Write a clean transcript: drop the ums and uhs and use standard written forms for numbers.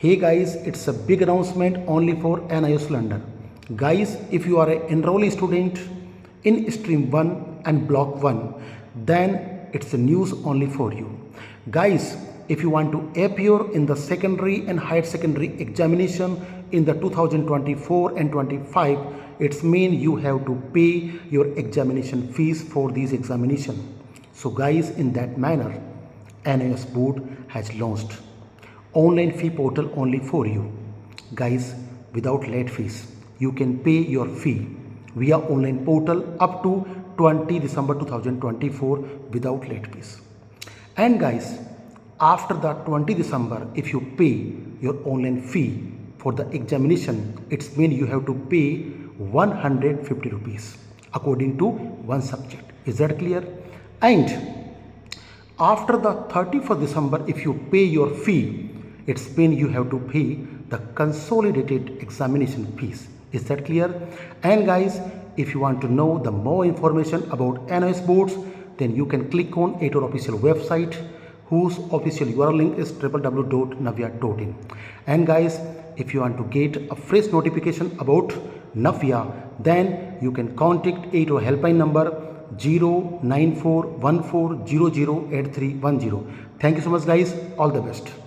Hey guys, it's a big announcement only for NIOS London. Guys, if you are an enrollee student in stream 1 and block 1, then it's a news only for you. Guys, if you want to appear in the secondary and higher secondary examination in the 2024 and 25, it's mean you have to pay your examination fees for these examination. So guys, in that manner, NIOS board has launched online fee portal only for you. Guys, without late fees, you can pay your fee via online portal up to 20 December 2024 without late fees. And guys, after the 20 December, if you pay your online fee for the examination, it's mean you have to pay 150 rupees according to one subject. Is that clear? And after the 31st December, if you pay your fee, it's mean you have to pay the consolidated examination fees. Is that clear? And guys, if you want to know the more information about NIOS boards, then you can click on our official website, whose official URL link is www.navia.in. And guys, if you want to get a fresh notification about NVEA, then you can contact our helpline number 09414008310. Thank you so much guys. All the best.